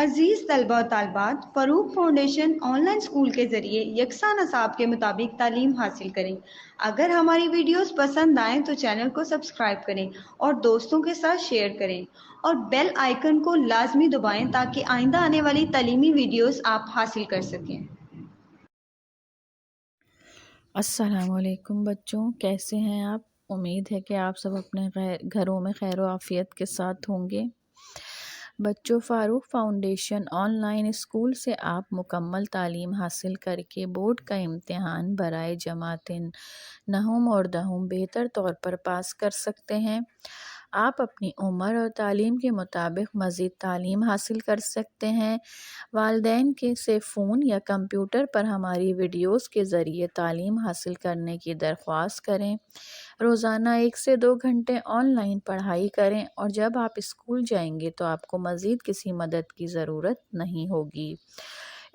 अजीज़ तलबा और तालिबात, Farooq foundation online school के ज़रिए यकसा नसाब के मुताबिक तालीम हासिल करें। अगर हमारी वीडियोस पसंद आएँ तो चैनल को सब्सक्राइब करें और दोस्तों के साथ शेयर करें और बेल आइकन को लाजमी दबाएं ताकि आइंदा आने वाली तालीमी वीडियोस आप हासिल कर सकें। अस्सलामुअलैकुम बच्चों, कैसे हैं आप। उम्मीद है कि आप सब अपने घरों में खैर व आफियत के साथ होंगे। बच्चों, फ़ारूक फाउंडेशन ऑनलाइन स्कूल से आप मुकम्मल तालीम हासिल करके बोर्ड का इम्तिहान बराए जमातिन नहुम और दहुम बेहतर तौर पर पास कर सकते हैं। आप अपनी उम्र और तालीम के मुताबिक मज़ीद तालीम हासिल कर सकते हैं। वालिदैन के से फ़ोन या कंप्यूटर पर हमारी वीडियोस के ज़रिए तालीम हासिल करने की दरख्वास्त करें। रोज़ाना 1 से 2 घंटे ऑनलाइन पढ़ाई करें और जब आप स्कूल जाएंगे तो आपको मज़ीद किसी मदद की ज़रूरत नहीं होगी।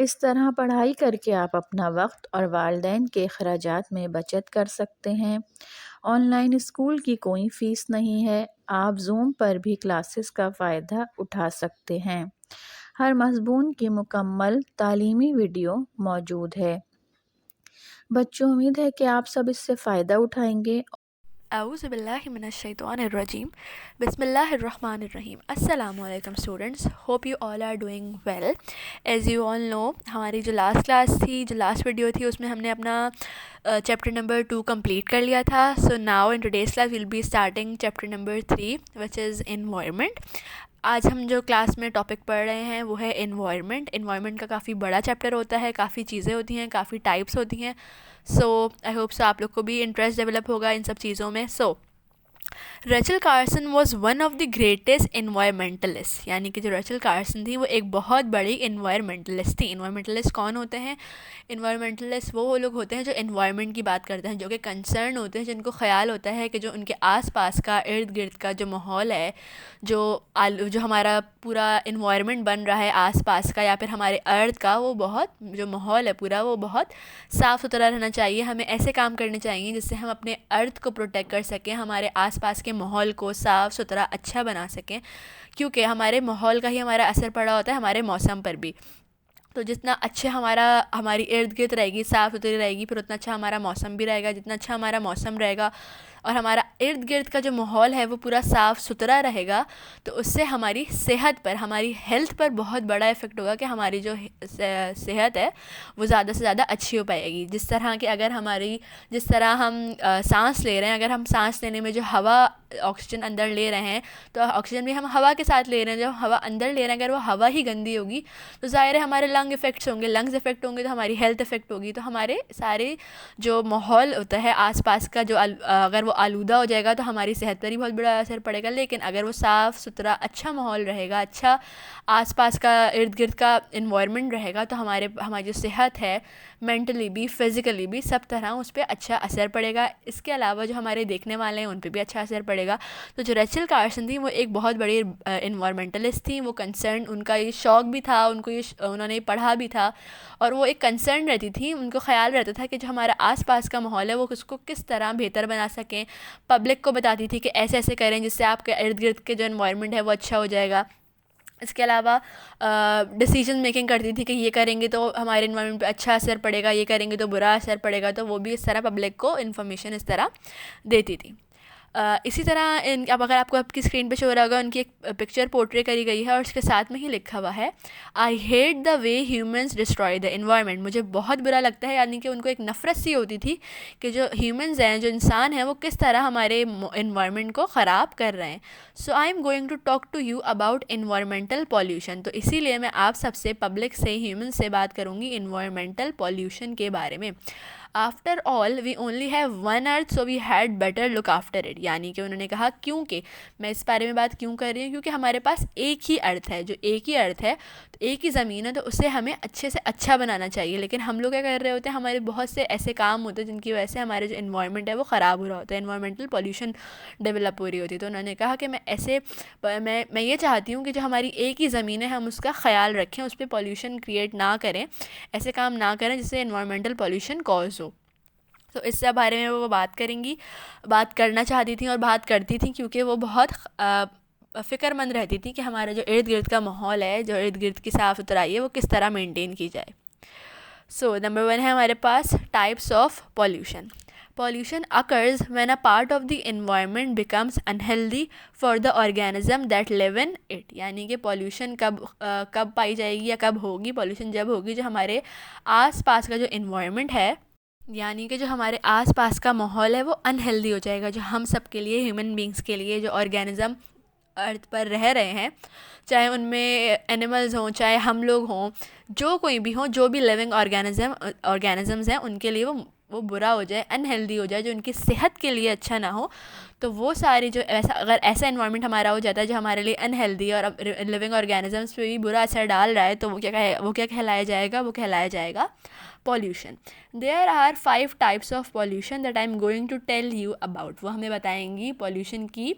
इस तरह पढ़ाई करके आप अपना वक्त और वालिदैन के अखराजात में बचत कर सकते हैं। ऑनलाइन स्कूल की कोई फ़ीस नहीं है। आप ज़ूम पर भी क्लासेस का फ़ायदा उठा सकते हैं। हर मज़मून की मुकम्मल तालीमी वीडियो मौजूद है। बच्चों, उम्मीद है कि आप सब इससे फ़ायदा उठाएंगे। Auzubillahiminash-shaytanir-rajim. Bismillahir-Rahmanir-Rahim. Assalamualaikum students. Hope you all are doing well. As you all know, हमारी जो लास्ट क्लास थी, जो लास्ट वीडियो थी, उसमें हमने अपना चैप्टर नंबर 2 कंप्लीट कर लिया था. So now in today's class will be starting chapter number 3 which is environment. आज हम जो क्लास में टॉपिक पढ़ रहे हैं वो है एनवायरनमेंट. एनवायरनमेंट का काफ़ी बड़ा चैप्टर होता है, काफ़ी चीज़ें होती हैं, काफ़ी टाइप्स होती हैं. सो आई होप सो आप लोग को भी इंटरेस्ट डेवलप होगा इन सब चीज़ों में. So Rachel Carson was one of the greatest environmentalist. यानी कि जो रेचल कार्सन थी वो एक बहुत बड़ी इन्वायरमेंटलिस्ट थी. इन्वायरमेंटलिस्ट कौन होते हैं? इन्वायरमेंटलिस्ट वो लोग होते हैं जो इन्वायरमेंट की बात करते हैं, जो कि कंसर्न होते हैं, जिनको ख्याल होता है कि जो उनके आसपास का इर्द गिर्द का जो माहौल है, जो हमारा पूरा इन्वायरमेंट बन रहा है आसपास का या फिर हमारे अर्थ का, वो बहुत जो माहौल है पूरा वो बहुत साफ़ सुथरा रहना चाहिए. हमें ऐसे काम करने चाहिए जिससे हम अपने अर्थ को प्रोटेक्ट कर सकें, हमारे आसपास के माहौल को साफ़ सुथरा अच्छा बना सकें, क्योंकि हमारे माहौल का ही हमारा असर पड़ा होता है हमारे मौसम पर भी. तो जितना अच्छा हमारी इर्द गिर्द रहेगी, साफ़ सुथरी रहेगी, फिर उतना अच्छा हमारा मौसम भी रहेगा. जितना अच्छा हमारा मौसम रहेगा और हमारा इर्द गिर्द का जो माहौल है वो पूरा साफ़ सुथरा रहेगा, तो उससे हमारी सेहत पर, हमारी हेल्थ पर बहुत बड़ा इफ़ेक्ट होगा कि हमारी जो सेहत है वो ज़्यादा से ज़्यादा अच्छी हो पाएगी. जिस तरह हम सांस ले रहे हैं, अगर हम सांस लेने में जो हवा ऑक्सीजन अंदर ले रहे हैं, तो ऑक्सीजन भी हम हवा के साथ ले रहे हैं. जब हवा अंदर ले रहे हैं, अगर वो हवा ही गंदी होगी तो ज़ाहिर है हमारे लंग्स इफ़ेक्ट होंगे, तो हमारी हेल्थ इफ़ेक्ट होगी. तो हमारे सारे जो माहौल होता है आसपास का, जो अगर वो आलूदा हो जाएगा तो हमारी सेहत पर ही बहुत बड़ा असर पड़ेगा. लेकिन अगर वो साफ़ सुथरा अच्छा माहौल रहेगा, अच्छा आसपास का इर्द गिर्द का इन्वायरमेंट रहेगा, तो हमारी जो सेहत है मेंटली भी, फ़िज़िकली भी, सब तरह उस पर अच्छा असर पड़ेगा. इसके अलावा जो हमारे देखने वाले हैं उन पर भी अच्छा असर पड़ेगा. तो जो रेचल कार्सन थी वो एक बहुत बड़ी इन्वायरमेंटलिस्ट थी. वो कंसर्न, उनका ये शौक़ भी था, उन्होंने पढ़ा भी था और वो एक कंसर्न रहती थी. उनको ख़्याल रहता था कि जो हमारा आसपास का माहौल है वो उसको किस तरह बेहतर बना सकें. पब्लिक को बताती थी कि ऐसे ऐसे करें जिससे आपके इर्द गिर्द के जो इन्वायरमेंट है वो अच्छा हो जाएगा. इसके अलावा डिसीजन मेकिंग करती थी कि ये करेंगे तो हमारे इन्वायरमेंट पे अच्छा असर पड़ेगा, ये करेंगे तो बुरा असर पड़ेगा. तो वो भी इस तरह पब्लिक को इन्फॉर्मेशन इस तरह देती थी. इसी तरह अब अगर आपको आपकी स्क्रीन पे शो हो रहा होगा, उनकी एक पिक्चर पोर्ट्रे करी गई है और उसके साथ में ही लिखा हुआ है, I hate the way humans destroy the environment. मुझे बहुत बुरा लगता है, यानी कि उनको एक नफ़रत सी होती थी कि जो ह्यूमंस हैं, जो इंसान हैं, वो किस तरह हमारे इन्वायरमेंट को ख़राब कर रहे हैं. So I am going to talk to you about environmental pollution. तो इसीलिए मैं आप सबसे, पब्लिक से, ह्यूमन से बात करूँगी इन्वायरमेंटल पॉल्यूशन के बारे में. After all we only have one earth, so we had better look after it. यानी कि उन्होंने कहा, क्योंकि मैं इस बारे में बात क्यों कर रही हूँ, क्योंकि हमारे पास एक ही अर्थ है, जो एक ही अर्थ है, तो एक ही ज़मीन है, तो उसे हमें अच्छे से अच्छा बनाना चाहिए. लेकिन हम लोग क्या कर रहे होते हैं, हमारे बहुत से ऐसे काम होते हैं जिनकी वजह से हमारे जो इन्वायरमेंट है वो ख़राब हो रहा होता है, इन्वायरमेंटल पॉल्यूशन डेवलप हो रही होती है. तो उन्होंने कहा कि मैं ये चाहती हूँ कि जो हमारी एक ही ज़मीन है हम उसका ख़्याल रखें, उस पर पॉल्यूशन क्रिएट ना करें, ऐसे काम ना करें जिससे इन्वायरमेंटल पॉल्यूशन कॉज हो. तो इस बारे में वो बात करना चाहती थी और बात करती थी, क्योंकि वो बहुत फ़िक्रमंद रहती थी कि हमारा जो इर्द गिर्द का माहौल है, जो इर्द गिर्द की साफ़ सुथराई है, वो किस तरह मेंटेन की जाए। सो नंबर 1 है हमारे पास types of pollution. Pollution occurs when a part of the environment becomes unhealthy for the organism that live in it। यानी कि pollution कब पाई जाएगी या कब होगी? pollution जब होगी जो हमारे आस पास का जो environment है, यानी कि जो हमारे आस पास का माहौल है वो अनहेल्दी हो जाएगा, जो हम सब के लिए, ह्यूमन बींग्स के लिए, जो ऑर्गेनिज़म अर्थ पर रह रहे हैं, चाहे उनमें एनिमल्स हों, चाहे हम लोग हों, जो कोई भी हो, जो भी लिविंग ऑर्गेनिजम्स हैं, उनके लिए वो बुरा हो जाए, अनहेल्दी हो जाए, जो उनकी सेहत के लिए अच्छा ना हो, तो वो सारी जो अगर ऐसा एनवायरनमेंट हमारा हो जाता है जो हमारे लिए अनहेल्दी और लिविंग ऑर्गेनिजम्स पे भी बुरा असर डाल रहा है, तो वो क्या कहलाया जाएगा? वो कहलाया जाएगा pollution. There are 5 types of pollution that I am going to tell you about. वो हमें बताएंगी पॉल्यूशन की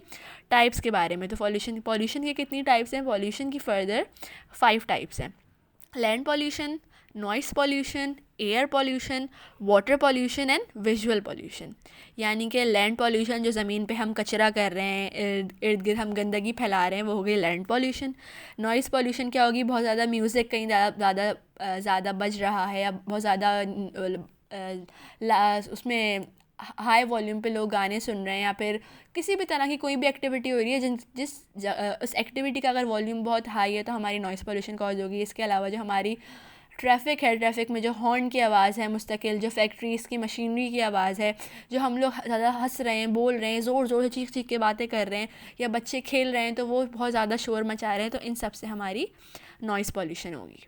टाइप्स के बारे में। तो पॉल्यूशन की कितनी टाइप्स हैं? पॉल्यूशन की फर्दर 5 टाइप्स हैं। Land pollution, noise pollution, air pollution, water pollution and visual pollution. यानी कि लैंड पॉल्यूशन, जो ज़मीन पे हम कचरा कर रहे हैं, इर्द गिर्द हम गंदगी फैला रहे हैं, वो हो गई लैंड पॉल्यूशन। नॉइस पॉल्यूशन क्या होगी? बहुत ज़्यादा म्यूज़िक कहीं ज़्यादा बज रहा है, या बहुत ज़्यादा उसमें हाई वॉल्यूम पे लोग गाने सुन रहे हैं, या फिर किसी भी तरह की कोई भी एक्टिविटी हो रही है उस एक्टिविटी का अगर वॉल्यूम बहुत हाई है तो हमारी नॉइस पॉल्यूशन कॉज होगी। इसके अलावा जो हमारी ट्रैफिक है, ट्रैफिक में जो हॉर्न की आवाज़ है मुस्तकिल, जो फैक्ट्रीज़ की मशीनरी की आवाज़ है, जो हम लोग ज़्यादा हंस रहे हैं, बोल रहे हैं, ज़ोर ज़ोर से चीख चीख के बातें कर रहे हैं, या बच्चे खेल रहे हैं तो वो बहुत ज़्यादा शोर मचा रहे हैं, तो इन सब से हमारी नॉइस पॉल्यूशन होगी।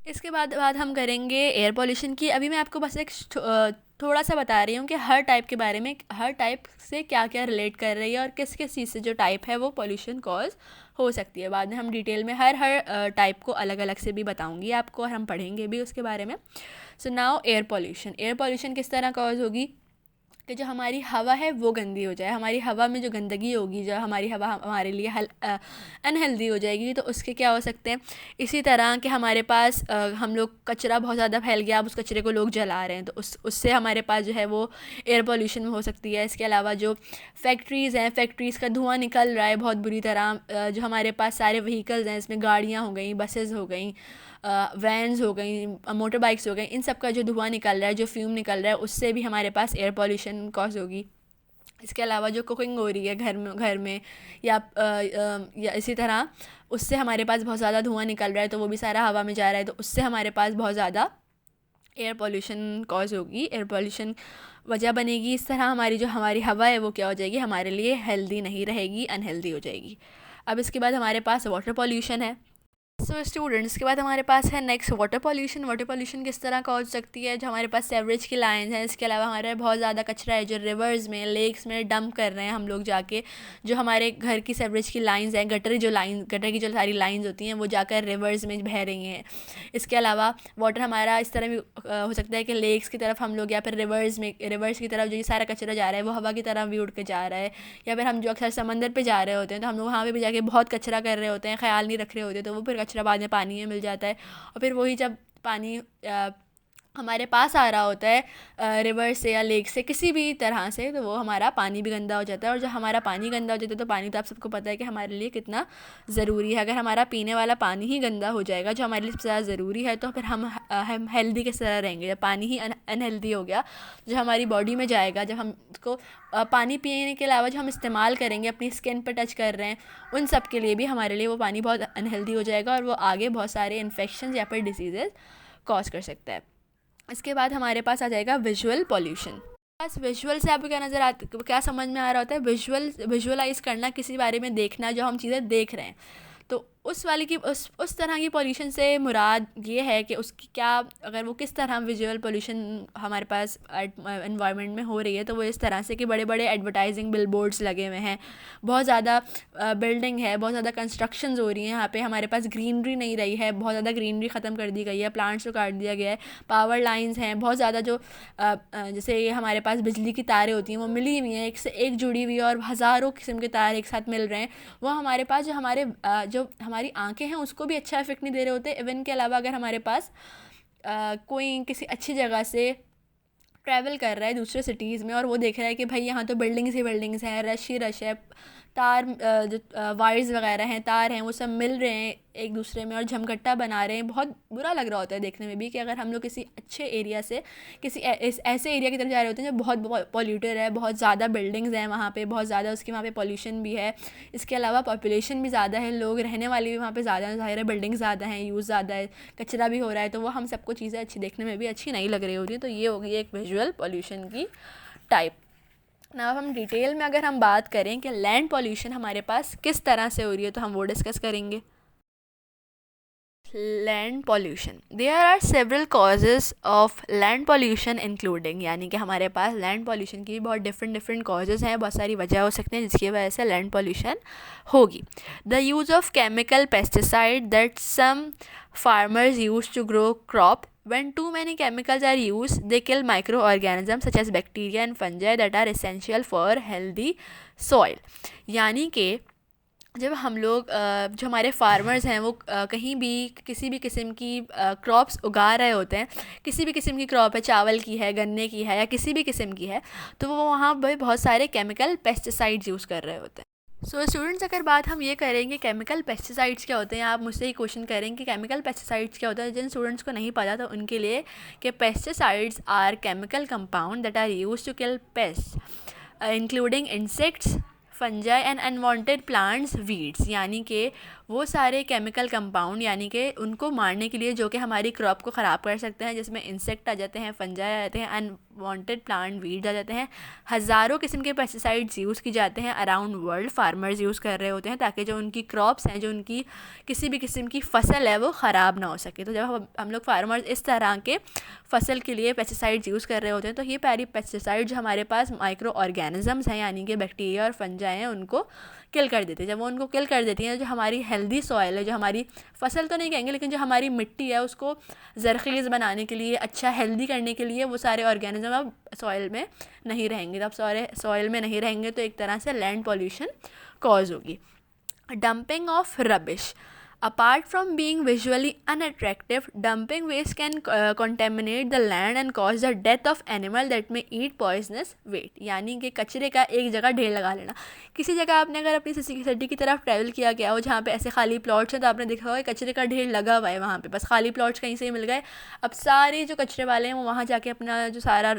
इसके बाद हम करेंगे एयर पॉल्यूशन की। अभी मैं आपको बस एक थोड़ा सा बता रही हूँ कि हर टाइप के बारे में, हर टाइप से क्या क्या रिलेट कर रही है और किस किस चीज़ से जो टाइप है वो पॉल्यूशन कॉज हो सकती है। बाद में हम डिटेल में हर टाइप को अलग अलग से भी बताऊँगी आपको, और हम पढ़ेंगे भी उसके बारे में। सो नाउ एयर पॉल्यूशन किस तरह कॉज होगी कि जो हमारी हवा है वो गंदी हो जाए, हमारी हवा में जो गंदगी होगी, जो हमारी हवा हमारे लिए अनहेल्दी हो जाएगी, तो उसके क्या हो सकते हैं? इसी तरह कि हमारे पास हम लोग कचरा बहुत ज़्यादा फैल गया, अब उस कचरे को लोग जला रहे हैं, तो उससे हमारे पास जो है वो एयर पॉल्यूशन हो सकती है। इसके अलावा जो फैक्ट्रीज़ हैं, फैक्ट्रीज़ का धुआं निकल रहा है बहुत बुरी तरह, जो हमारे पास सारे व्हीकल्स हैं, इसमें गाड़ियाँ हो गई, बसेज़ हो गई, वैन्स हो गई, मोटर बाइक्स हो गई, इन सब का जो धुआं निकल रहा है, जो फ्यूम निकल रहा है, उससे भी हमारे पास एयर पॉल्यूशन कॉज होगी। इसके अलावा जो कुकिंग हो रही है घर में या इसी तरह, उससे हमारे पास बहुत ज़्यादा धुआं निकल रहा है, तो वो भी सारा हवा में जा रहा है, तो उससे हमारे पास बहुत ज़्यादा एयर पॉल्यूशन कॉज होगी, एयर पॉल्यूशन वजह बनेगी। इस तरह हमारी हवा है वो क्या हो जाएगी? हमारे लिए हेल्दी नहीं रहेगी, अनहेल्दी हो जाएगी। अब इसके बाद हमारे पास वाटर पॉल्यूशन है। सो स्टूडेंट्स, के बाद हमारे पास है नेक्स्ट वाटर पॉल्यूशन किस तरह का हो सकती है? जो हमारे पास सेवरेज की लाइन्स हैं, इसके अलावा हमारे बहुत ज़्यादा कचरा है जो रिवर्स में, लेक्स में डंप कर रहे हैं हम लोग जाके, जो हमारे घर की सेवरेज की लाइन्स हैं, गटर की जो सारी लाइन्स होती हैं वो जाकर रिवर्स में बह रही हैं। इसके अलावा वाटर हमारा इस तरह भी हो सकता है कि लेक्स की तरफ हम लोग, या फिर रिवर्स की तरफ जो ये सारा कचरा जा रहा है वो हवा की तरफ भी उड़ के जा रहा है, या फिर हम जो अक्सर समंदर पे जा रहे होते हैं तो हम लोग वहाँ पे भी जाके बहुत कचरा कर रहे होते हैं, ख्याल नहीं रख रहे होते, तो वो फिर कचरा बाद में पानी में मिल जाता है, और फिर वही जब पानी हमारे पास आ रहा होता है रिवर से या लेक से, किसी भी तरह से, तो वो हमारा पानी भी गंदा हो जाता है। और जब हमारा पानी गंदा हो जाता है, तो पानी तो आप सबको पता है कि हमारे लिए कितना ज़रूरी है। अगर हमारा पीने वाला पानी ही गंदा हो जाएगा, जो हमारे लिए सबसे ज़्यादा ज़रूरी है, तो फिर हम हेल्दी किस तरह रहेंगे? जब पानी ही अनहेल्दी हो गया, जो हमारी बॉडी में जाएगा, जब हम उसको पानी पीने के अलावा जो हम इस्तेमाल करेंगे, अपनी स्किन पर टच कर रहे हैं, उन सब के लिए भी हमारे लिए वो पानी बहुत अनहेल्दी हो जाएगा, और वो आगे बहुत सारे इन्फेक्शन या फिर डिसीज़ेज़ कॉज कर सकता है। इसके बाद हमारे पास आ जाएगा विजुअल पॉल्यूशन। बस विजुअल से आपको क्या समझ में आ रहा होता है? विजुअलाइज़ करना, किसी बारे में देखना, जो हम चीज़ें देख रहे हैं, तो उस तरह की पॉल्यूशन से मुराद ये है कि उसकी क्या, अगर वो किस तरह विजुअल पॉल्यूशन हमारे पास एनवायरनमेंट में हो रही है, तो वो इस तरह से कि बड़े बड़े एडवर्टाइजिंग बिलबोर्ड्स लगे हुए हैं, बहुत ज़्यादा बिल्डिंग है, बहुत ज़्यादा कंस्ट्रक्शंस हो रही हैं, यहाँ पे हमारे पास ग्रीनरी नहीं रही है, बहुत ज़्यादा ग्रीनरी ख़त्म कर दी गई है, प्लांट्स को काट दिया गया है, पावर लाइन्स हैं बहुत ज़्यादा, जो जैसे ये हमारे पास बिजली की तारें होती हैं वो मिली हुई हैं, एक से एक जुड़ी हुई है, और हज़ारों किस्म के तार एक साथ मिल रहे हैं, वो हमारे पास जो हमारी आंखें हैं उसको भी अच्छा इफेक्ट नहीं दे रहे होते। इवन के अलावा अगर हमारे पास कोई किसी अच्छी जगह से ट्रैवल कर रहा है दूसरे सिटीज़ में, और वो देख रहा है कि भाई यहाँ तो बिल्डिंग्स ही बिल्डिंग्स हैं, रश ही रश है, तार जो वायर्स वगैरह हैं, तार हैं, वो सब मिल रहे हैं एक दूसरे में और झमकट्टा बना रहे हैं। बहुत बुरा लग रहा होता है देखने में भी कि अगर हम लोग किसी अच्छे एरिया से किसी ऐसे एरिया की तरफ जा रहे होते हैं जो बहुत पॉल्यूटेड है, बहुत ज़्यादा बिल्डिंग्स हैं वहाँ पे, बहुत ज़्यादा उसकी वहाँ पे पॉल्यूशन भी है, इसके अलावा पॉपुलेशन भी ज़्यादा है, लोग रहने वाले भी वहाँ पे ज़्यादा हैं, ज़ाहिर है बिल्डिंग ज़्यादा हैं, यूज़ ज़्यादा है, कचरा भी हो रहा है, तो वो हम सबको चीज़ें अच्छी देखने में भी अच्छी नहीं लग रही होती हैं। तो ये होगी एक विजुअल पॉल्यूशन की टाइप। ना अब हम डिटेल में अगर हम बात करें कि लैंड पॉल्यूशन हमारे पास किस तरह से हो रही है, तो हम वो डिस्कस करेंगे। Land pollution, there are several causes of land pollution including, यानी कि हमारे पास लैंड पॉल्यूशन की बहुत डिफरेंट कॉजेज़ हैं, बहुत सारी वजह हो सकते हैं जिसकी वजह से लैंड पॉल्यूशन होगी। The use of chemical pesticide that some farmers use to grow crop. When too many chemicals are used, they kill microorganisms such as bacteria and fungi that are essential for healthy soil. यानी कि जब हम लोग जो हमारे farmers हैं वो कहीं भी किसी भी किस्म की क्रॉप्स उगा रहे होते हैं, किसी भी किस्म की क्रॉप है, चावल की है, गन्ने की है या किसी भी किस्म की है, तो वो वहाँ पर बहुत सारे केमिकल पेस्टिसाइड्स यूज़ कर रहे होते हैं। सो स्टूडेंट्स, अगर बात हम ये करेंगे केमिकल पेस्टिसाइड्स क्या होते हैं, आप मुझसे ही क्वेश्चन करेंगे केमिकल पेस्टिसाइड्स क्या होता है, जिन स्टूडेंट्स को नहीं पता तो उनके लिए कि pesticides are chemical compound that are used to kill pest including insects, fungi and unwanted plants, weeds. यानी कि वो सारे केमिकल कंपाउंड यानी कि उनको मारने के लिए जो कि हमारी क्रॉप को ख़राब कर सकते हैं, जिसमें इंसेक्ट आ जाते हैं, फंजाई आ जाते हैं, अनवांटेड प्लांट, वीड्स आ जाते हैं। हज़ारों किस्म के पेस्टिसाइड्स यूज़ की जाते हैं अराउंड वर्ल्ड, फार्मर्स यूज़ कर रहे होते हैं ताकि जो उनकी क्रॉप्स हैं, जो उनकी किसी भी किस्म की फसल है वो ख़राब ना हो सके। तो जब हम लोग फार्मर्स इस तरह के फसल के लिए पेस्टिसाइड्स यूज़ कर रहे होते हैं, तो ये सारी पेस्टिसाइड जो हमारे पास माइक्रो ऑर्गेनिजम्स हैं यानी कि बैक्टीरिया और फंजाई हैं, उनको किल कर देती है। जब वो उनको किल कर देती हैं, जो हमारी हेल्दी सॉइल है, जो हमारी फसल तो नहीं कहेंगे लेकिन जो हमारी मिट्टी है उसको ज़रख़ीज़ बनाने के लिए, अच्छा हेल्दी करने के लिए वो सारे ऑर्गेनिज्म अब सॉइल में नहीं रहेंगे। तो अब सॉइल में नहीं रहेंगे तो एक तरह से लैंड पॉल्यूशन कॉज होगी। Dumping of rubbish, apart from being visually unattractive, dumping waste can contaminate the land and cause the death of animal that may eat poisonous waste। यानी कि कचरे का एक जगह ढेर लगा लेना। किसी जगह आपने अगर अपनी सिटी की तरफ ट्रैवल किया गया हो जहाँ पे ऐसे खाली प्लॉट्स हैं, तो आपने देखा होगा कचरे का ढेर लगा हुआ है वहाँ पे, बस खाली प्लॉट्स कहीं से ही मिल गए। अब सारे जो कचरे वाले हैं वो वहाँ जाके अपना जो सारा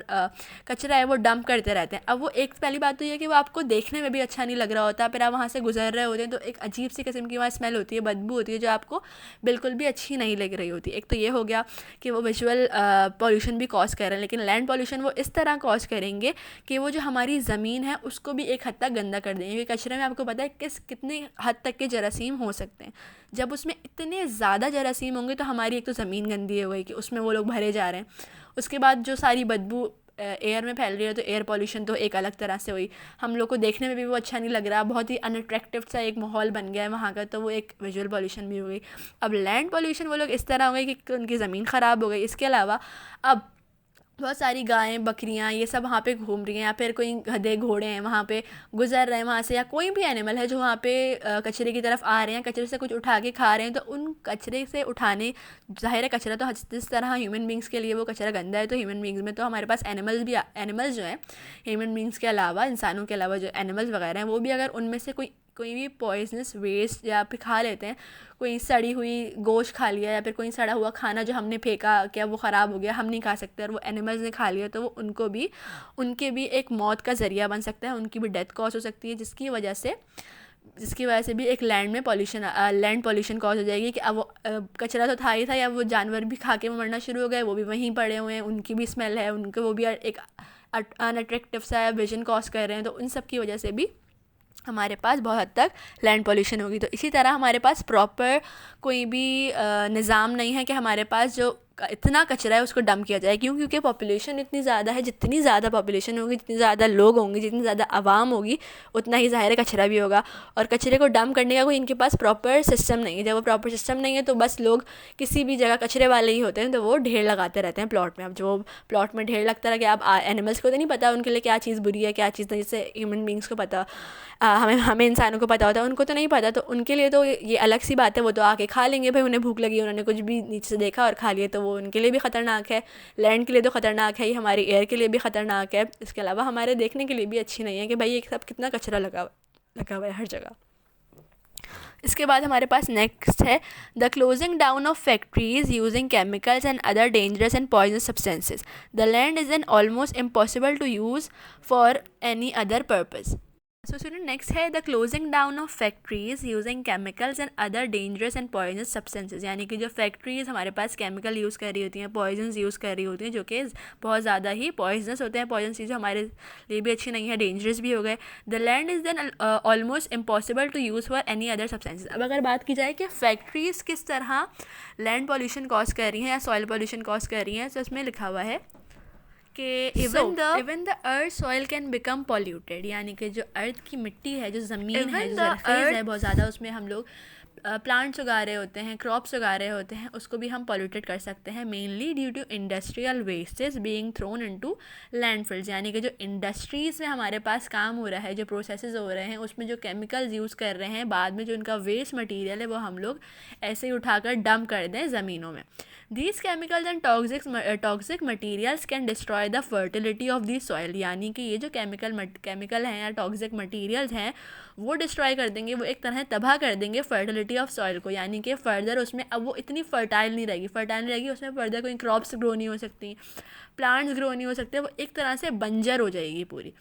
कचरा है वो डंप करते रहते हैं। अब वो एक पहली बात तो ये कि वो आपको देखने में भी अच्छा नहीं लग रहा होता, फिर आप वहाँ से गुजर रहे होते हैं तो एक अजीब सी किस्म की वहाँ स्मेल होती है, बदबू होती है जो आपको बिल्कुल भी अच्छी नहीं लग रही होती। एक तो ये हो गया कि वो विजुअल पॉल्यूशन भी कॉज कर रहे हैं, लेकिन लैंड पॉल्यूशन वो इस तरह कॉज करेंगे कि वो जो हमारी ज़मीन है उसको भी एक हद तक गंदा कर देंगे। क्योंकि कचरे में आपको पता है कितने हद तक के जरासीम हो सकते हैं। जब उसमें इतने ज़्यादा जरासीम होंगे तो हमारी एक तो ज़मीन गंदी हो गई कि उसमें वो लोग भरे जा रहे हैं। उसके बाद जो सारी बदबू एयर में फैल रही है, तो एयर पॉल्यूशन तो एक अलग तरह से हुई, हम लोग को देखने में भी वो अच्छा नहीं लग रहा, बहुत ही अनअट्रैक्टिव सा एक माहौल बन गया है वहाँ का, तो वो एक विजुअल पॉल्यूशन भी हो गई। अब लैंड पॉल्यूशन वो लोग इस तरह हो गई कि उनकी ज़मीन ख़राब हो गई। इसके अलावा अब बहुत सारी गायें, बकरियां ये सब वहाँ पे घूम रही हैं, या फिर कोई गधे घोड़े हैं वहाँ पे गुजर रहे हैं वहाँ से, या कोई भी एनिमल है जो वहाँ पे कचरे की तरफ आ रहे हैं, कचरे से कुछ उठा के खा रहे हैं, तो उन कचरे से उठाने, ज़ाहिर है कचरा तो जिस तरह ह्यूमन बींग्स के लिए वो कचरा गंदा है, तो ह्यूमन बींग्स में तो हमारे पास एनिमल्स जो हैं, ह्यूमन बींग्स के अलावा, इंसानों के अलावा जो एनिमल्स वगैरह हैं, वो भी अगर उनमें से कोई भी पॉइजनस वेस्ट या फिर खा लेते हैं, कोई सड़ी हुई गोश्त खा लिया या फिर कोई सड़ा हुआ खाना जो हमने फेंका, क्या वो ख़राब हो गया, हम नहीं खा सकते और वो एनिमल्स ने खा लिया, तो वो उनके भी एक मौत का ज़रिया बन सकता है, उनकी भी डेथ कॉज हो सकती है, जिसकी वजह से भी एक लैंड पॉल्यूशन कॉज हो जाएगी कि अब वो कचरा तो था ही था, या वो जानवर भी खा के मरना शुरू हो गए, वो भी वहीं पड़े हुए हैं, उनकी भी स्मेल है, उनको वो भी एक अनअट्रैक्टिव सा विजन कॉज कर रहे हैं, तो उन सब की वजह से भी हमारे पास बहुत हद तक लैंड पॉल्यूशन होगी। तो इसी तरह हमारे पास प्रॉपर कोई भी निज़ाम नहीं है कि हमारे पास जो इतना कचरा है उसको डंप किया जाए। क्योंकि पॉपुलेशन इतनी ज़्यादा है, जितनी ज़्यादा पॉपुलेशन होगी, जितनी ज़्यादा लोग होंगे, जितनी ज़्यादा आवाम होगी, उतना ही ज़ाहिर है कचरा भी होगा, और कचरे को डंप करने का कोई इनके पास प्रॉपर सिस्टम नहीं है। जब वो प्रॉपर सिस्टम नहीं है तो बस लोग किसी भी जगह कचरे वाले ही होते हैं, तो वो ढेर लगाते रहते हैं प्लॉट में। अब जो प्लॉट में ढेर लगता रहा कि अब एनिमल्स को तो नहीं पता उनके लिए क्या चीज़ बुरी है, क्या चीज़ नहीं, जैसे ह्यूमन बींग्स को पता, हमें इंसानों को पता होता है, उनको तो नहीं पता, तो उनके लिए तो ये अलग सी बात है, वो तो आके खा लेंगे भाई, उन्हें भूख लगी, उन्होंने कुछ भी नीचे से देखा और खा लिया, तो वो उनके लिए भी ख़तरनाक है, लैंड के लिए तो ख़तरनाक है ही, हमारी एयर के लिए भी ख़तरनाक है, इसके अलावा हमारे देखने के लिए भी अच्छी नहीं है कि भाई ये सब कितना कचरा लगा हुआ है हर जगह। इसके बाद हमारे पास नेक्स्ट है the closing down of factories using chemicals and other dangerous and poisonous substances. The land is an almost impossible to use for any other purpose. So student next है the closing down of factories using chemicals and other dangerous and poisonous substances, यानी कि जो factories हमारे पास chemical use कर रही होती हैं, poisons use कर रही होती हैं, जो कि बहुत ज़्यादा ही पॉइजनस होते हैं। पॉइजन चीज़ें हमारे लिए भी अच्छी नहीं है, डेंजरस भी हो गए। The land is then almost impossible to use for any other substances. अब अगर बात की जाए कि फैक्ट्रीज़ किस तरह लैंड पॉल्यूशन कॉज कर रही हैं या सॉइल पॉल्यूशन कॉज कर रही हैं, तो इसमें लिखा हुआ है कि even the earth soil can become polluted, यानी कि जो अर्थ की मिट्टी है, जो ज़मीन है, जो सरफेस है बहुत ज़्यादा, उसमें हम लोग प्लांट्स उगा रहे होते हैं, क्रॉप्स उगा रहे होते हैं, उसको भी हम पॉल्यूटेड कर सकते हैं। Mainly due to industrial wastage being thrown into landfills, यानी कि जो इंडस्ट्रीज़ में हमारे पास काम हो रहा है, जो प्रोसेसेस हो रहे हैं, उसमें जो केमिकल्स यूज़ कर रहे हैं, बाद में जो उनका वेस्ट मटीरियल है वो हम लोग ऐसे ही उठाकर डंप कर दें ज़मीनों में। These chemicals and toxic materials can destroy the fertility of the soil, यानी कि ये जो केमिकल हैं या टॉक्सिक मटीरियल्स हैं वो डिस्ट्रॉय कर देंगे, वो एक तरह तबाह कर देंगे फर्टिलिटी ऑफ सॉइल को, यानी कि फ़र्दर उसमें अब वो इतनी फर्टाइल नहीं रहेगी, उसमें फर्दर कोई क्रॉप्स ग्रो नहीं हो सकती, प्लांट्स ग्रो नहीं हो सकते, वो एक तरह से बंजर हो जाएगी पूरी।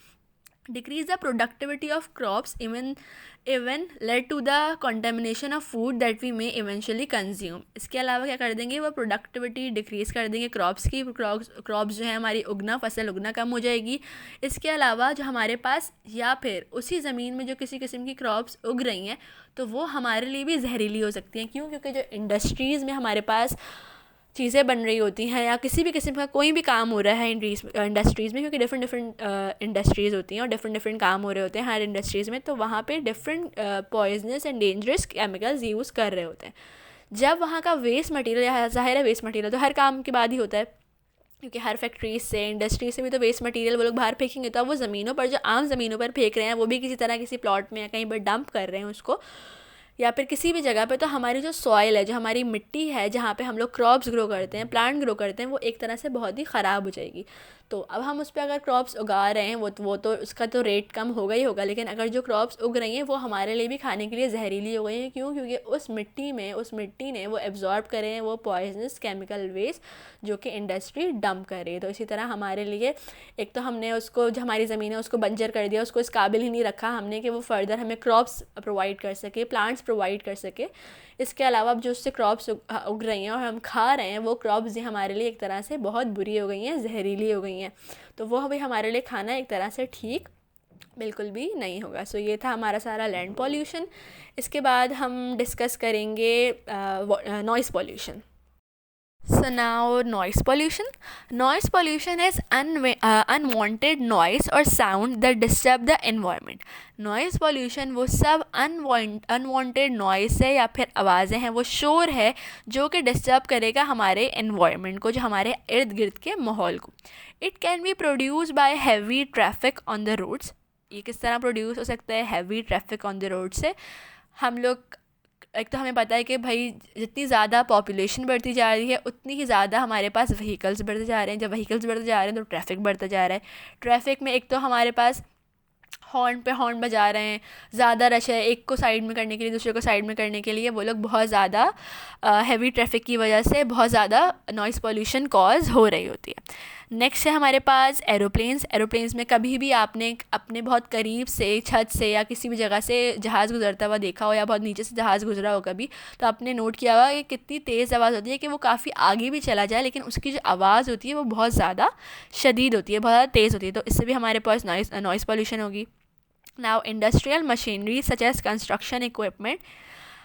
Decrease the productivity of crops even led to the contamination of food that we may eventually consume। इसके अलावा क्या कर देंगे, वो प्रोडक्टिविटी डिक्रीज़ कर देंगे क्रॉप्स की, क्रॉप्स जो है हमारी फसल उगना कम हो जाएगी। इसके अलावा जो हमारे पास या फिर उसी ज़मीन में जो किसी किस्म की क्रॉप्स उग रही हैं तो वो हमारे लिए भी जहरीली हो सकती हैं। क्यों? क्योंकि जो इंडस्ट्रीज़ में हमारे पास चीज़ें बन रही होती हैं या किसी भी किस्म का कोई भी काम हो रहा है इंडस्ट्रीज़ में, क्योंकि डिफरेंट इंडस्ट्रीज़ होती हैं और डिफरेंट काम हो रहे होते हैं हर इंडस्ट्रीज़ में, तो वहाँ पे different poisonous and dangerous chemicals use कर रहे होते हैं। जब वहाँ का वेस्ट मटीरियल, या ज़ाहिर है वेस्ट मटीरियल तो हर काम के बाद ही होता है, क्योंकि हर फैक्ट्रीज से, इंडस्ट्री से भी तो वेस्ट मटीरियल वो लोग बाहर फेंकेंगे, तो अब वो ज़मीनों पर, जो आम ज़मीनों पर फेंक रहे हैं, वो भी किसी तरह किसी प्लॉट में या कहीं पर डंप कर रहे हैं उसको, या फिर किसी भी जगह पे, तो हमारी जो सॉइल है, जो हमारी मिट्टी है, जहाँ पे हम लोग क्रॉप्स ग्रो करते हैं, प्लांट ग्रो करते हैं, वो एक तरह से बहुत ही ख़राब हो जाएगी। तो अब हम उस पर अगर क्रॉप्स उगा रहे हैं वो तो उसका तो रेट कम होगा ही होगा, लेकिन अगर जो क्रॉप्स उग रही हैं वो हमारे लिए भी खाने के लिए जहरीली हो गई हैं। क्यों? क्योंकि उस मिट्टी ने वो एब्जॉर्ब करे हैं वो पॉइजनस केमिकल वेस्ट जो कि इंडस्ट्री डंप कर रही है। तो इसी तरह हमारे लिए एक तो हमने उसको, जो हमारी ज़मीन है उसको बंजर कर दिया, उसको इस काबिल ही नहीं रखा हमने कि वो फर्दर हमें क्रॉप्स प्रोवाइड कर सके, प्लांट्स प्रोवाइड कर सके। इसके अलावा अब जो उससे क्रॉप्स उग रही हैं और हम खा रहे हैं, वो क्रॉप्स ही हमारे लिए एक तरह से बहुत बुरी हो गई हैं, जहरीली हो गई हैं, तो वो भी हमारे लिए खाना एक तरह से ठीक बिल्कुल भी नहीं होगा। सो ये था हमारा सारा लैंड पॉल्यूशन। इसके बाद हम डिस्कस करेंगे noise pollution. So now noise pollution. Noise pollution is unwanted noise or sound that disturb the environment. Noise pollution वो सब unwanted noise है या फिर आवाज़ें हैं, वो शोर है जो कि डिस्टर्ब करेगा हमारे environment को, जो हमारे इर्द गिर्द के माहौल को। It can be produced by heavy traffic on the roads। ये किस तरह प्रोड्यूस हो सकता है heavy traffic on the road से? हम लोग, एक तो हमें पता है कि भाई जितनी ज़्यादा पॉपुलेशन बढ़ती जा रही है उतनी ही ज़्यादा हमारे पास व्हीकल्स बढ़ते जा रहे हैं। जब व्हीकल्स बढ़ते जा रहे हैं तो ट्रैफिक बढ़ता जा रहा है। ट्रैफिक में एक तो हमारे पास हॉर्न पे हॉर्न बजा रहे हैं, ज़्यादा रश है, एक को साइड में करने के लिए दूसरे को साइड में करने के लिए, वो लोग बहुत ज़्यादा हैवी ट्रैफिक की वजह से बहुत ज़्यादा नॉइज़ पॉल्यूशन कॉज हो रही होती है। नेक्स्ट है हमारे पास एरोप्लेन्स में कभी भी आपने अपने बहुत करीब से छत से या किसी भी जगह से जहाज़ गुजरता हुआ देखा हो या बहुत नीचे से जहाज़ गुजरा हो कभी, तो आपने नोट किया होगा कि कितनी तेज़ आवाज़ होती है कि वो काफ़ी आगे भी चला जाए लेकिन उसकी जो आवाज़ होती है वो बहुत ज़्यादा शदीद होती है, बहुत ज़्यादा तेज़ होती है। तो इससे भी हमारे पास नॉइज़ पॉल्यूशन होगी। Now industrial machinery such as construction equipment.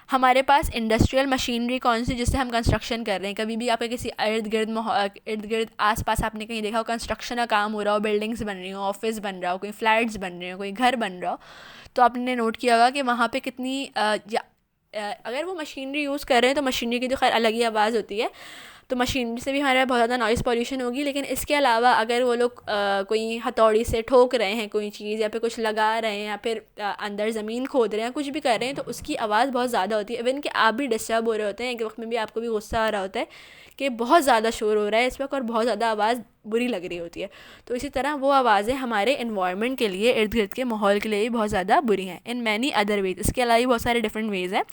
हमारे पास इंडस्ट्रियल मशीनरी कौन सी, जिससे हम कंस्ट्रक्शन कर रहे हैं। कभी भी आपके किसी इर्द गिर्द आसपास आपने कहीं देखा हो कंस्ट्रक्शन का काम हो रहा हो, बिल्डिंग्स बन रही हो, ऑफिस बन रहा हो, कोई फ्लैट्स बन रहे हो, कोई घर बन रहा हो, तो आपने नोट किया होगा कि वहाँ पे कितनी अगर वो मशीनरी यूज़ कर रहे हैं तो मशीनरी की तो खैर अलग ही आवाज़ होती है, तो मशीनरी से भी हमारे बहुत ज़्यादा नॉइज़ पॉल्यूशन होगी। लेकिन इसके अलावा अगर वो लोग कोई हथौड़ी से ठोक रहे हैं कोई चीज़ या फिर कुछ लगा रहे हैं या फिर अंदर ज़मीन खोद रहे हैं, कुछ भी कर रहे हैं, तो उसकी आवाज़ बहुत ज़्यादा होती है। इवन कि आप भी डिस्टर्ब हो रहे होते हैं, एक वक्त में भी आपको भी गुस्सा आ रहा होता है कि बहुत ज़्यादा शोर हो रहा है इस वक्त और बहुत ज़्यादा आवाज़ बुरी लग रही होती है। तो इसी तरह वो आवाज़ें हमारे इन्वायरमेंट के लिए, इर्द गिर्द के माहौल के लिए भी बहुत ज़्यादा बुरी हैं। इन मैनी अदर वेज, इसके अलावा भी बहुत सारे डिफरेंट वेज हैं।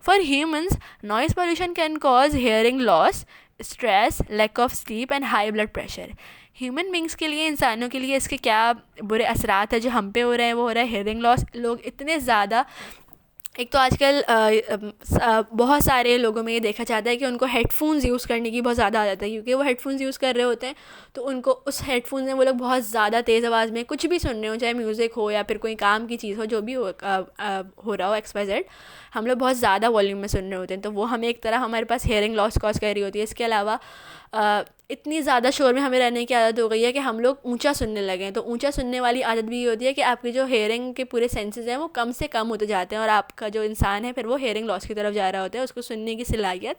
For humans noise pollution can cause hearing loss, stress, lack of sleep and high blood pressure. Human beings के लिए, इंसानों के लिए इसके क्या बुरे असरात है जो हम पे हो रहे हैं, वो हो रहा है हेयरिंग लॉस। लोग इतने ज़्यादा, एक तो आजकल बहुत सारे लोगों में ये देखा जाता है कि उनको हेडफोन्स यूज़ करने की बहुत ज़्यादा आदत है, क्योंकि वो हेडफोन्स यूज़ कर रहे होते हैं तो उनको उस हेडफोन्स में वो लोग बहुत ज़्यादा तेज़ आवाज़ में कुछ भी सुन रहे हो, चाहे म्यूज़िक हो या फिर कोई काम की चीज़ हो, जो भी हो रहा हो XYZ, हम लोग बहुत ज़्यादा वॉल्यूम में सुन रहे होते हैं, तो वो हमें एक तरह हमारे पास हेयरिंग लॉस कॉज कर रही होती है। इसके अलावा इतनी ज़्यादा शोर में हमें रहने की आदत हो गई है कि हम लोग ऊंचा सुनने लगे हैं। तो ऊंचा सुनने वाली आदत भी ये होती है कि आपकी जो हेयरिंग के पूरे सेंसेस हैं वो कम से कम होते जाते हैं, और आपका जो इंसान है फिर वो हेयरिंग लॉस की तरफ जा रहा होता है, उसको सुनने की सलाहियत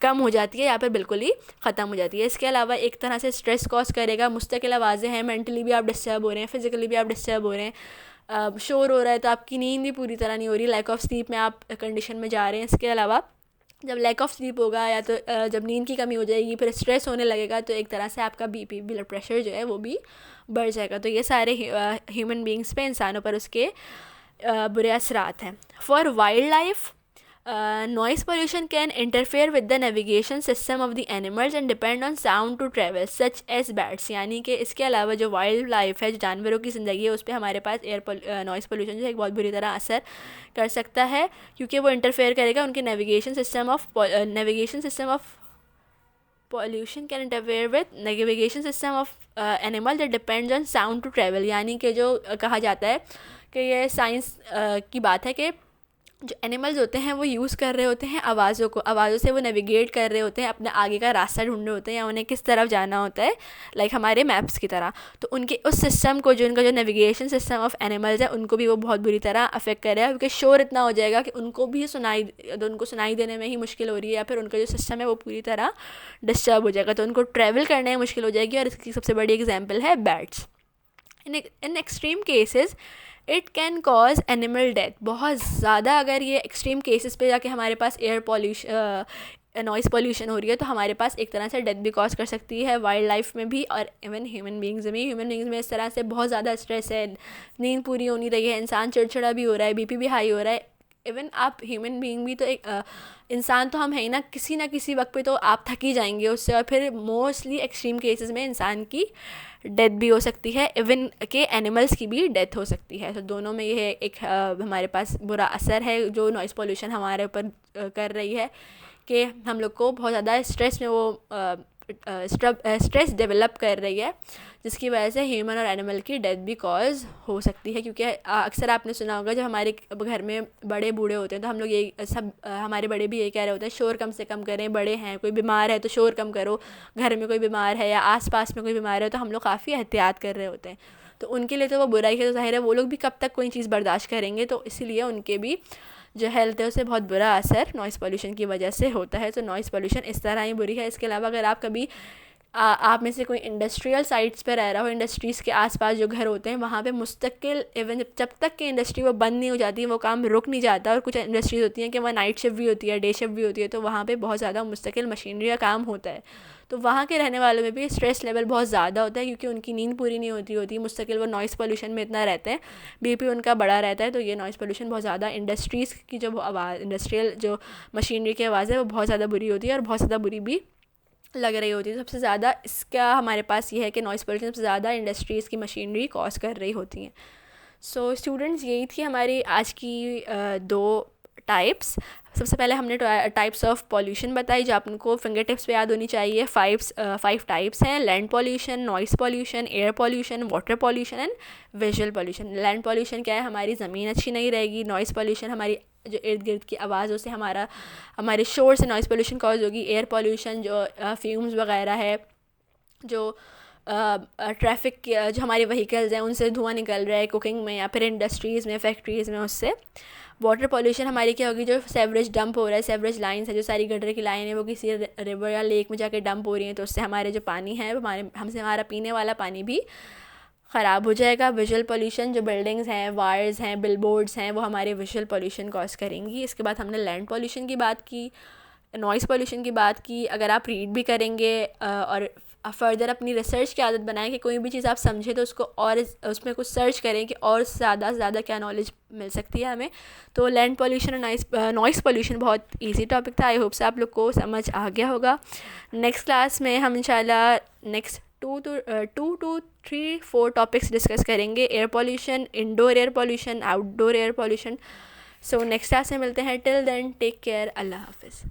कम हो जाती है या फिर बिल्कुल ही ख़त्म हो जाती है। इसके अलावा एक तरह से स्ट्रेस कॉज करेगा। मुस्तकिल आवाज़ें हैं, मेंटली भी आप डिस्टर्ब हो रहे हैं, फिज़िकली भी आप डिस्टर्ब हो रहे हैं, शोर हो रहा है तो आपकी नींद भी पूरी तरह नहीं हो रही, लैक ऑफ स्लीप में आप कंडीशन में जा रहे हैं। इसके अलावा जब लैक ऑफ स्लीप होगा या तो जब नींद की कमी हो जाएगी, फिर स्ट्रेस होने लगेगा, तो एक तरह से आपका BP, ब्लड प्रेशर जो है वो भी बढ़ जाएगा। तो ये सारे ह्यूमन बींग्स पे, इंसानों पर उसके बुरे असरात हैं। For wild life noise pollution can interfere with the navigation system of the animals and depend on sound to travel such as bats। यानी कि इसके अलावा जो वाइल्ड लाइफ है, जो जानवरों की ज़िंदगी है, उस पर हमारे पास नॉइज़ पोल्यूशन जो है एक बहुत बुरी तरह असर कर सकता है, क्योंकि वो इंटरफेयर करेगा उनके navigation system of pollution can interfere with navigation system of animal that depends on sound to travel। यानी कि जो कहा जाता है कि ये साइंस की बात है कि जो एनिमल्स होते हैं वो यूज़ कर रहे होते हैं आवाज़ों से वो नेविगेट कर रहे होते हैं, अपना आगे का रास्ता ढूंढ रहे होते हैं या उन्हें किस तरफ जाना होता है, लाइक हमारे मैप्स की तरह। तो उनके उस सिस्टम को, जो उनका जो नेविगेशन सिस्टम ऑफ एनिमल्स है, उनको भी वो बहुत बुरी तरह अफेक्ट करेगा, क्योंकि शोर इतना हो जाएगा कि उनको सुनाई देने में ही मुश्किल हो रही है, या फिर उनका जो सिस्टम है वो पूरी तरह डिस्टर्ब हो जाएगा, तो उनको ट्रैवल करने में मुश्किल हो जाएगी। और इसकी सबसे बड़ी एग्जाम्पल है bats. In extreme cases it can cause animal death. बहुत ज़्यादा अगर ये एक्सट्रीम केसेस पे जाके हमारे पास नॉइज़ पोल्यूशन हो रही है, तो हमारे पास एक तरह से डेथ भी कॉज कर सकती है, वाइल्ड लाइफ में भी और इवन ह्यूमन बींग्स में इस तरह से बहुत ज़्यादा स्ट्रेस है, नींद पूरी होनी रही है, इंसान चिड़चिड़ा भी हो रहा है, BP भी हाई हो रहा है। इवन आप ह्यूमन बीइंग भी तो एक इंसान तो हम है ही ना किसी वक्त पे तो आप थक ही जाएंगे उससे, और फिर मोस्टली एक्सट्रीम केसेस में इंसान की डेथ भी हो सकती है, इवन के एनिमल्स की भी डेथ हो सकती है। तो दोनों में ये एक हमारे पास बुरा असर है जो नॉइज़ पोल्यूशन हमारे ऊपर कर रही है, कि हम लोग को बहुत ज़्यादा स्ट्रेस में वो स्ट्रेस डेवलप कर रही है, जिसकी वजह से ह्यूमन और एनिमल की डेथ भी कॉज हो सकती है। क्योंकि अक्सर आपने सुना होगा जब हमारे घर में बड़े बूढ़े होते हैं तो हम लोग यही सब हमारे बड़े भी यही कह रहे होते हैं, शोर कम से कम करें, बड़े हैं, कोई बीमार है तो शोर कम करो, घर में कोई बीमार है या आसपास में कोई बीमार है तो हम लोग काफ़ी एहतियात कर रहे होते हैं। तो उनके लिए तो वो बुराई है, तो ज़ाहिर है वो लोग भी कब तक कोई चीज़ बर्दाश्त करेंगे, तो इसीलिए उनके भी जो हेल्थ है उसे बहुत बुरा असर नॉइज़ पोल्यूशन की वजह से होता है। तो नॉइज़ पोल्यूशन इस तरह ही बुरी है। इसके अलावा अगर आप कभी आप में से कोई इंडस्ट्रियल साइट्स पे रह रहा हो, इंडस्ट्रीज़ के आसपास जो घर होते हैं वहाँ पे मुस्तकिल इवन जब तक कि इंडस्ट्री वो बंद नहीं हो जाती, वो काम रुक नहीं जाता, और कुछ इंडस्ट्रीज़ होती हैं कि वहाँ नाइट शिफ्ट भी होती है, डे शिफ्ट भी होती है, तो वहाँ पे बहुत ज़्यादा मुस्तकिल मशीनरी का काम होता है। तो वहाँ के रहने वालों में भी स्ट्रेस लेवल बहुत ज़्यादा होता है, क्योंकि उनकी नींद पूरी नहीं होती मुस्तकिल वो नॉइज़ पोल्यूशन में इतना रहते हैं, BP उनका बड़ा रहता है। तो ये नॉइज़ पोल्यूशन बहुत ज़्यादा इंडस्ट्रीज़ की जो आवाज़, इंडस्ट्रियल जो मशीनरी की आवाज़ है वो बहुत ज़्यादा बुरी होती है और बहुत ज़्यादा बुरी भी लग रही होती है। सबसे ज़्यादा इसका हमारे पास ये है कि नॉइज़ पोल्यूशन सबसे ज़्यादा इंडस्ट्रीज़ की मशीनरी कॉज कर रही होती हैं। सो स्टूडेंट्स, यही थी हमारी आज की 2 टाइप्स। सबसे पहले हमने टाइप्स ऑफ पॉल्यूशन बताई जो आपको फिंगर टिप्स पे याद होनी चाहिए। 5 टाइप्स हैं: land pollution, noise pollution, air pollution, water pollution and visual pollution. Land pollution क्या है, हमारी ज़मीन अच्छी नहीं रहेगी। नॉइज़ पॉल्यूशन हमारी जो इर्द गिर्द की आवाज़ों से हमारे शोर से नॉइज़ पोल्यूशन कॉज होगी। एयर पॉल्यूशन जो फ्यूम्स वगैरह है, जो ट्रैफिक जो हमारे व्हीकल्स हैं उनसे धुआं निकल रहा है कुकिंग में या फिर इंडस्ट्रीज़ में, फैक्ट्रीज़ में, उससे। वाटर पॉल्यूशन हमारी क्या होगी, जो सेवरेज डंप हो रहा है, सेवरेज लाइन्स है, जो सारी गटर की लाइन है वो किसी रिवर या लेक में जाके डंप हो रही हैं, तो उससे हमारे जो पानी है हमारा पीने वाला पानी भी ख़राब हो जाएगा। विजुअल पोल्यूशन, जो बिल्डिंग्स हैं, वायर्स हैं, बिलबोर्ड्स हैं, वो हमारे विजुअल पोल्यूशन कॉज करेंगी। इसके बाद हमने लैंड पोल्यूशन की बात की, नॉइज़ पोल्यूशन की बात की। अगर आप रीड भी करेंगे और फ़र्दर अपनी रिसर्च की आदत बनाएं कि कोई भी चीज़ आप समझें तो उसको और उसमें कुछ सर्च करें कि और ज़्यादा से ज़्यादा क्या नॉलेज मिल सकती है हमें। तो लैंड पोल्यूशन और नॉइस पोल्यूशन बहुत इजी टॉपिक था। आई होप से आप लोग को समझ आ गया होगा। नेक्स्ट क्लास में हम इंशाल्लाह नेक्स्ट 2 to 3-4 टॉपिक्स डिस्कस करेंगे। Air pollution, indoor air pollution, outdoor air pollution. So next class में मिलते हैं। Till then take care. अल्लाह हाफिज़।